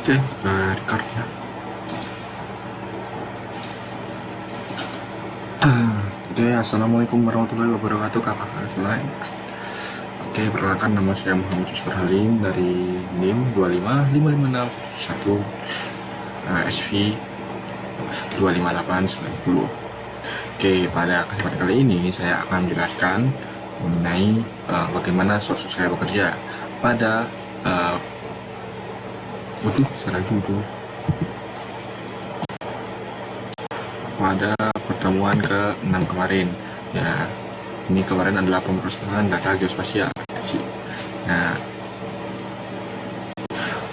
Oke, record ya. Oke, assalamualaikum warahmatullahi wabarakatuh, kakak selain. Oke, perkenalkan, nama saya Muhammad Yusuf Halim dari NIM 2555611 SV 25890. Oke, pada kesempatan kali ini saya akan menjelaskan mengenai bagaimana source saya bekerja pada salah judul pada pertemuan ke-6 kemarin. Ya, ini kemarin adalah pemrosesan data geospasial. Nah,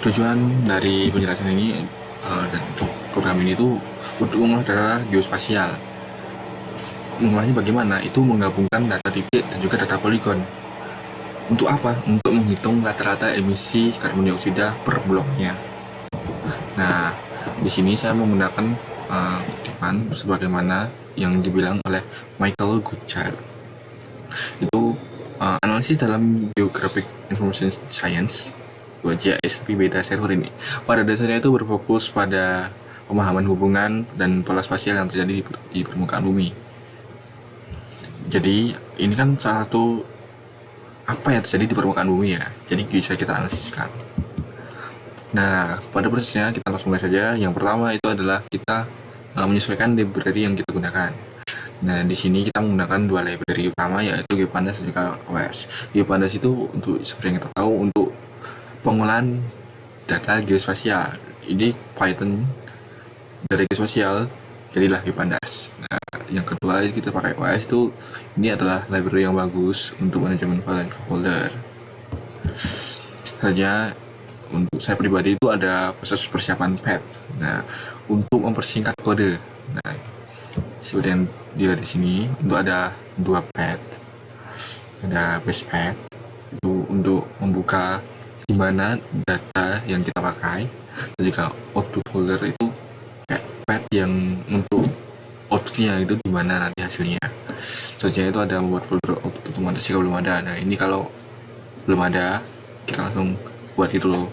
tujuan dari penjelasan ini dan untuk program ini tuh untuk mengolah data geospasial. Mengolahnya bagaimana? Itu menggabungkan data titik dan juga data poligon. Untuk apa? Untuk menghitung rata-rata emisi karbon dioksida per bloknya. Nah, di sini saya menggunakan kutipan sebagaimana yang dibilang oleh Michael Goodchild. Itu analisis dalam Geographic Information Science (GIS) tapi beda server ini. Pada dasarnya itu berfokus pada pemahaman hubungan dan pola spasial yang terjadi di permukaan bumi. Jadi ini kan salah satu apa yang terjadi di permukaan bumi ya. Jadi bisa kita analisiskan. Nah, pada prosesnya kita langsung mulai saja. Yang pertama itu adalah kita menyesuaikan library yang kita gunakan. Nah, di sini kita menggunakan dua library utama, yaitu GeoPandas dan juga OS. GeoPandas itu untuk seperti yang kita tahu untuk pengolahan data geospasial. Ini Python data geospasial, jadilah GeoPandas. Nah, yang kedua kita pakai OS itu, ini adalah library yang bagus untuk manajemen file dan folder. Selanjutnya untuk saya pribadi itu ada proses persiapan path. Nah, untuk mempersingkat kode. Nah, seperti yang dilihat di sini, untuk ada dua path. Ada base path itu untuk membuka di mana data yang kita pakai. Dan juga output folder itu kayak path yang untuk outputnya itu di mana nanti hasilnya. Selanjutnya itu ada membuat folder output otomatis jika belum ada. Nah, ini kalau belum ada, kita langsung buat itu loh,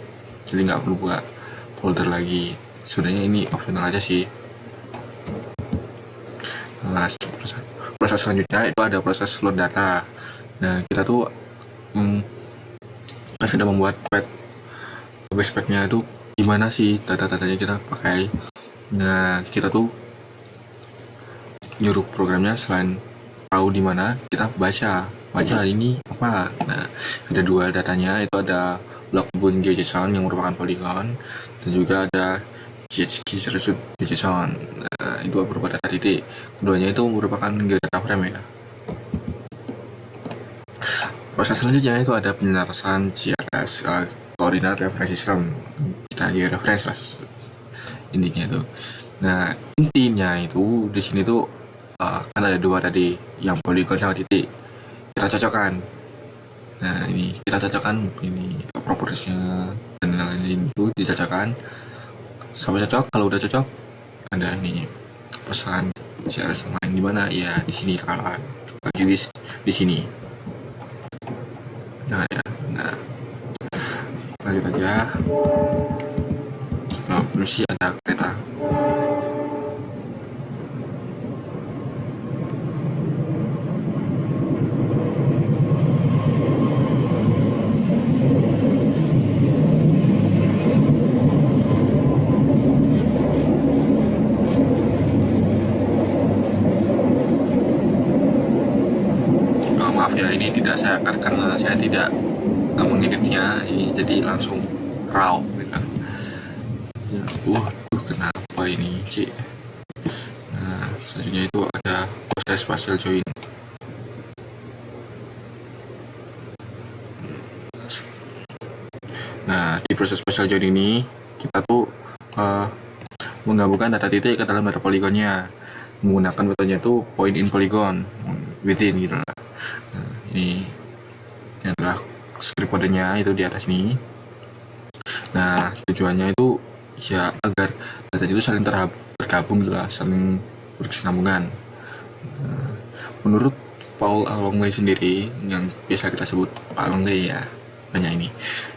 jadi nggak perlu buka folder lagi. Sebenarnya ini opsional aja sih. Nah, proses selanjutnya itu ada proses load data. Nah, kita tuh kan sudah membuat base path-nya itu gimana sih data-datanya kita pakai. Nah, kita tuh nyuruh programnya selain tahu di mana, kita baca ini apa. Nah, ada dua datanya, itu ada blockbound JSON yang merupakan poligon, dan juga ada GHQ result JSON. Nah, itu berupa data titik. Keduanya itu merupakan data frame ya. Proses selanjutnya itu ada penyelarasan GRS, Coordinate Reference System. Kita reference lah intinya itu. Nah, intinya itu di sini tuh kan ada dua tadi, yang poligon sama titik. Kita cocokkan. Nah, ini kita cocokkan, ini propertiesnya dan lain-lain itu dicocokkan sampai cocok. Kalau udah cocok, ada ini pesan CRS lain di mana ya, di sini rekaman lagi di sini. Nah ya, nah lanjut aja. Belum sih ada kereta. Maaf ya, ini tidak saya angkat karena saya tidak mengeditnya, jadi langsung raw gitu. Ya, kenapa ini Ci? Nah, selanjutnya itu ada proses spatial join. Nah, di proses spatial join ini kita tuh menggabungkan data titik ke dalam data poligonnya menggunakan metodenya itu point in polygon within gitu lah. Nah, ini adalah script kodenya itu di atas ini. Nah, tujuannya itu ya agar data itu saling tergabung gitu lah, saling berkesinambungan. Menurut Paul Alongley sendiri, yang biasa kita sebut Pak Alongley ya, banyak ini.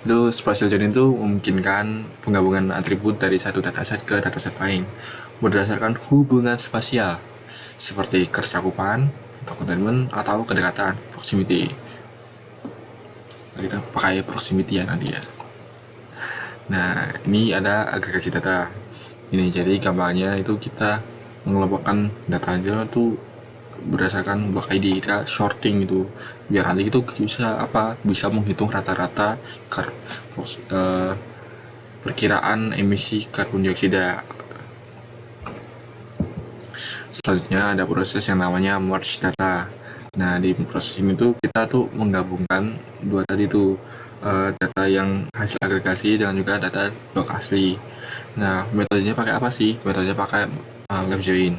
Itu spatial join itu memungkinkan penggabungan atribut dari satu dataset ke dataset lain berdasarkan hubungan spasial seperti kecakupan atau containment atau kedekatan proximity. Kita pakai proximity ya nanti ya. Nah, ini ada agregasi data. Ini jadi gampangnya itu kita mengelompokkan datanya tuh berdasarkan blok ID, kita shorting itu biar nanti itu bisa menghitung rata-rata perkiraan emisi karbon dioksida. Selanjutnya ada proses yang namanya merge data. Nah, di proses ini tuh kita tuh menggabungkan dua tadi tuh data yang hasil agregasi dengan juga data blok asli. Nah, metodenya pakai apa sih? Metodenya pakai left join.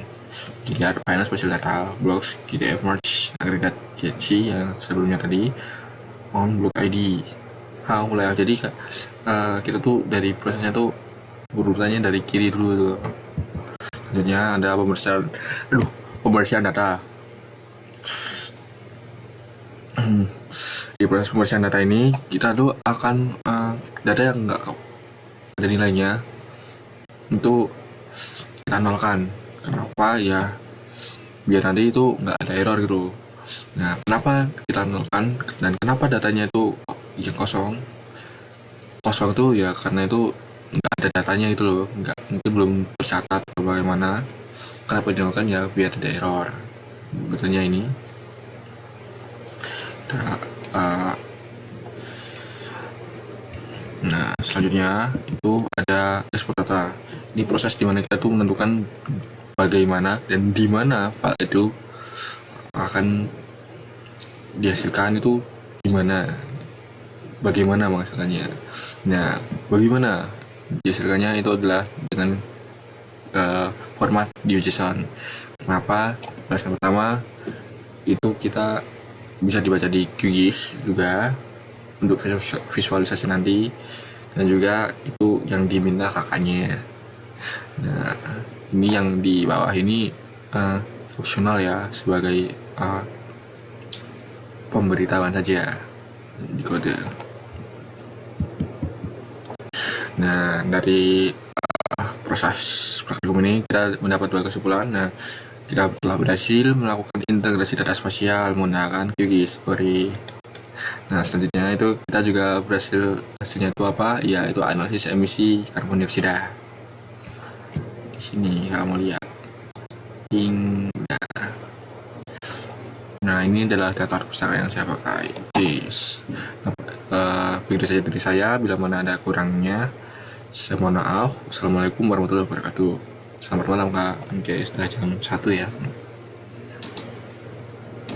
Jadi ada final spatial data blocks GDF merge agregat GC yang sebelumnya tadi on block ID. Mulai jadi kita tuh dari prosesnya tuh urutannya dari kiri dulu tuh. Selanjutnya ada pembersihan data. Di proses pembersihan data ini kita tuh akan data yang nggak ada nilainya untuk kita nolkan. Kenapa ya? Biar nanti itu nggak ada error gitu. Nah, kenapa kita nolkan dan kenapa datanya itu yang kosong tuh ya karena itu nggak ada datanya itu loh, mungkin belum tercatat atau bagaimana. Kenapa dinolkan ya biar tidak error. Betulnya ini. Nah, selanjutnya itu ada export data. Ini proses dimana kita tuh menentukan bagaimana dan di mana file itu akan dihasilkan itu bagaimana menghasilkannya. Nah, bagaimana dihasilkannya itu adalah dengan format JSON. Kenapa? Alasan pertama itu kita bisa dibaca di QGIS juga untuk visualisasi nanti, dan juga itu yang diminta kakaknya. Nah, ini yang di bawah ini opsional ya, sebagai pemberitahuan saja di kode. Nah, dari proses praktikum ini kita mendapat dua kesimpulan. Nah, kita telah berhasil melakukan integrasi data spasial menggunakan QGIS. Nah, selanjutnya itu kita juga berhasil, hasilnya itu apa? Ya, itu analisis emisi karbon dioksida. Di sini kamu lihat. Nah, ini adalah data pusaka yang saya pakai. Dari saya, bila mana ada kurangnya, saya mohon maaf. Assalamualaikum warahmatullahi wabarakatuh. Selamat malam Kak. Oke, sudah jam 1 ya.